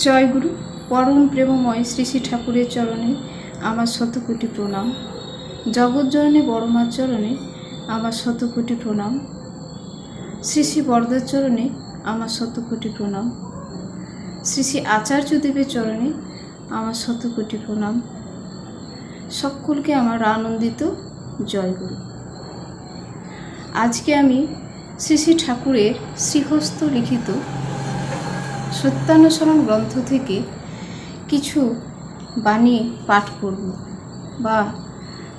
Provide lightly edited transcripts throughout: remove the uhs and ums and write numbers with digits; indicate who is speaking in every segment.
Speaker 1: জয় গুরু। পরম প্রেমময় শ্রী শ্রী ঠাকুরের চরণে আমার শতকোটি প্রণাম। জগৎজননী বড়মার চরণে আমার শতকোটি প্রণাম। শ্রী শ্রী বরদার চরণে আমার শতকোটি প্রণাম। শ্রী শ্রী আচার্যদেবের চরণে আমার শতকোটি প্রণাম। সকলকে আমার আনন্দিত জয় গুরু। আজকে আমি শ্রী শ্রী ঠাকুরের শ্রীহস্ত লিখিত সত্যানুসরণ গ্রন্থ থেকে কিছু বাণী পাঠ করব বা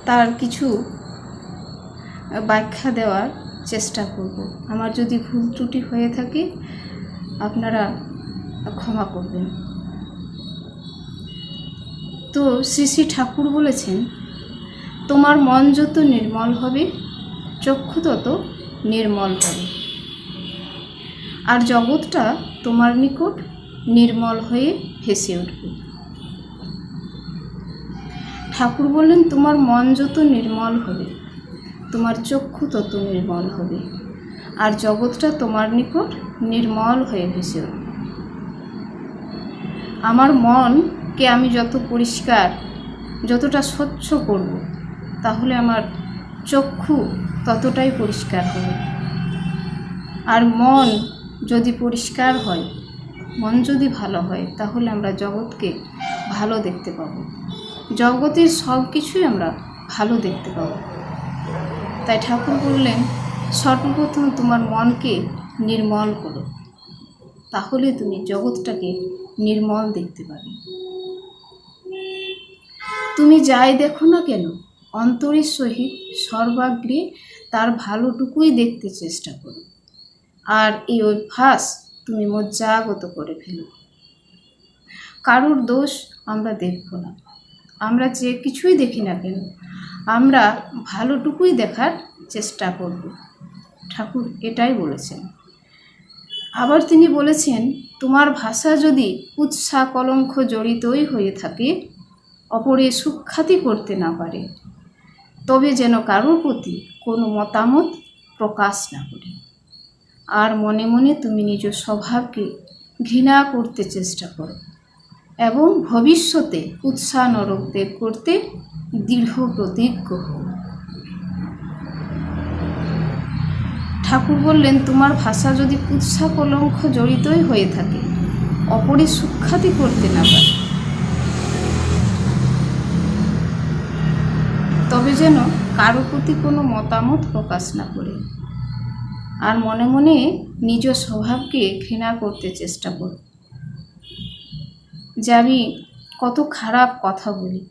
Speaker 1: তার কিছু ব্যাখ্যা দেওয়ার চেষ্টা করব। আমার যদি ভুল ত্রুটি হয়ে থাকে আপনারা ক্ষমা করবেন। তো শ্রী শ্রী ঠাকুর বলেছেন, তোমার মন যত নির্মল হবে চক্ষু তত নির্মল হবে, আর জগৎটা তোমার নিকট নির্মল হয়ে ভেসে উঠবে। ঠাকুর বললেন, তোমার মন যত নির্মল হবে তোমার চক্ষু তত নির্মল হবে, আর জগৎটা তোমার নিকট নির্মল হয়ে ভেসে উঠবে। আমার মনকে আমি যত পরিষ্কার, যতটা স্বচ্ছ করব, তাহলে আমার চক্ষু ততটাই পরিষ্কার হবে। আর মন যদি পরিষ্কার হয়, মন যদি ভালো হয়, তাহলে আমরা জগৎকে ভালো দেখতে পাব। জগতের সব কিছুই আমরা ভালো দেখতে পাব। তাই ঠাকুর বললেন, সর্বপ্রথম তোমার মনকে নির্মল করো, তাহলে তুমি জগৎটাকে নির্মল দেখতে পাবে। তুমি যাই দেখো না কেন, অন্তরের সহিত সর্বাগ্রে তার ভালোটুকুই দেখতে চেষ্টা করো, আর এই অভ্যাস তুমি মজ্জাগত করে ফেলো। কারোর দোষ আমরা দেখব না, আমরা যে কিছুই দেখি না কেন আমরা ভালোটুকুই দেখার চেষ্টা করব। ঠাকুর এটাই বলেছেন। আবার তিনি বলেছেন, তোমার ভাষা যদি কুৎসা কলঙ্ক জড়িতই হয়ে থাকে, অপরে সুখ্যাতি করতে না পারে, তবে যেন কারোর প্রতি কোনো মতামত প্রকাশ না করে। আর মনে মনে তুমি নিজ স্বভাবকে ঘৃণা করতে চেষ্টা করো এবং ভবিষ্যতে কুৎসা নরক ত্যাগ করতে দৃঢ় প্রতিজ্ঞ হও। ঠাকুর বললেন, তোমার ভাষা যদি কুৎসা কলঙ্ক জড়িতই হয়ে থাকে, অপরে সুখ্যাতি করতে না পারে, তবে যেন কারো প্রতি কোনো মতামত প্রকাশ না করে। আর মনে মনে নিজ স্বভাবকে ঘৃণা করতে চেষ্টা করো, যে আমি কত খারাপ কথা বলি।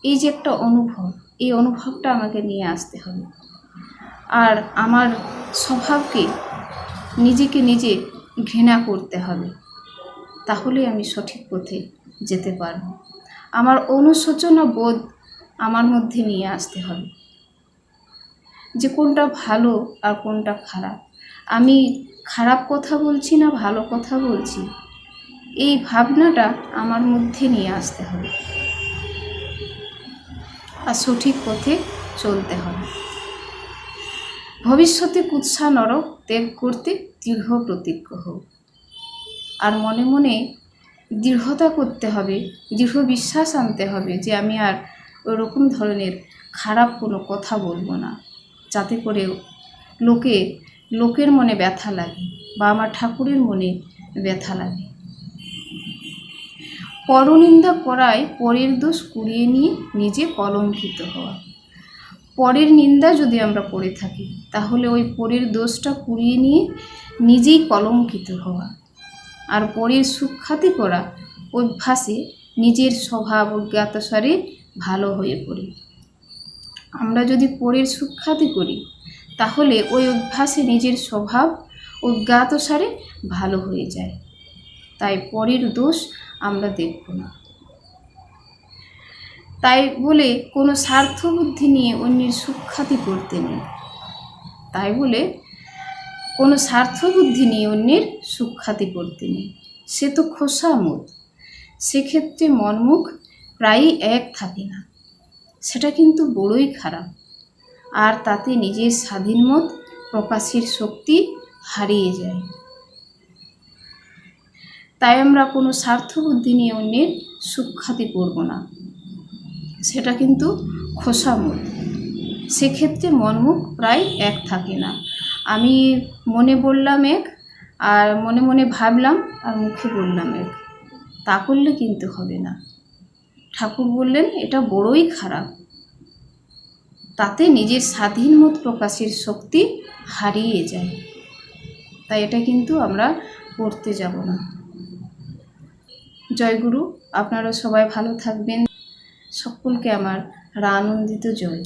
Speaker 1: এই যে একটা অনুভব, এই অনুভবটা আমাকে নিয়ে আসতে হবে। আর আমার স্বভাবকে নিজেকে নিজে ঘৃণা করতে হবে, তাহলে আমি সঠিক পথে যেতে পারব। আমার অনুশোচনা বোধ আমার মধ্যে নিয়ে আসতে হবে, যে কোনটা ভালো আর কোনটা খারাপ, আমি খারাপ কথা বলছি না ভালো কথা বলছি, এই ভাবনাটা আমার মধ্যে নিয়ে আসতে হবে, আর সঠিক পথে চলতে হবে। ভবিষ্যতে কুৎসা নরক ত্যাগ করতে দৃঢ় প্রতিজ্ঞ হোক। আর মনে মনে দৃঢ়তা করতে হবে, দৃঢ় বিশ্বাস আনতে হবে যে আমি আর ওরকম ধরনের খারাপ কোনো কথা বলবো না, যাতে করে লোকের মনে ব্যথা লাগে বা আমার ঠাকুরের মনে ব্যথা লাগে। পরনিন্দা করায় পরের দোষ কুড়িয়ে নিয়ে নিজে কলঙ্কিত হওয়া। পরের নিন্দা যদি আমরা করে থাকি, তাহলে ওই পরের দোষটা কুড়িয়ে নিয়ে নিজেই কলঙ্কিত হওয়া। আর পরের সুখ্যাতি করা অভ্যাসে নিজের স্বভাব অজ্ঞাতসারে ভালো হয়ে পড়ে। আমরা যদি পরের সুখ্যাতি করি, তাহলে ওই অভ্যাসে নিজের স্বভাব অজ্ঞাতসারে ভালো হয়ে যায়। তাই পরের দোষ আমরা দেখব না। তাই বলে কোনো স্বার্থবুদ্ধি নিয়ে অন্যের সুখ্যাতি করতে নেই। তাই বলে কোনো স্বার্থবুদ্ধি নিয়ে অন্যের সুখ্যাতি করতে নেই, সে তো খোসামত। সেক্ষেত্রে মনমুখ প্রায়ই এক থাকে না, সেটা কিন্তু বড়ই খারাপ। আর তাতে নিজের স্বাধীন মত প্রকাশের শক্তি হারিয়ে যায়। তাই আমরা কোনো স্বার্থবুদ্ধি নিয়ে অন্যের সুখ্যাতি করব না, সেটা কিন্তু খোসামত। সেক্ষেত্রে মনমুখ প্রায় এক থাকে না। আমি মনে বললাম এক, আর মনে মনে ভাবলাম, আর মুখে বললাম এক, তা করলে কিন্তু হবে না। ঠাকুর বললেন এটা বড়ই খারাপ, তাতে নিজের স্বাধীন মত প্রকাশের শক্তি হারিয়ে যায়। তাই এটা কিন্তু আমরা করতে যাব না। জয়গুরু, আপনারা সবাই ভালো থাকবেন। সকলকে আমার আনন্দিত জয়।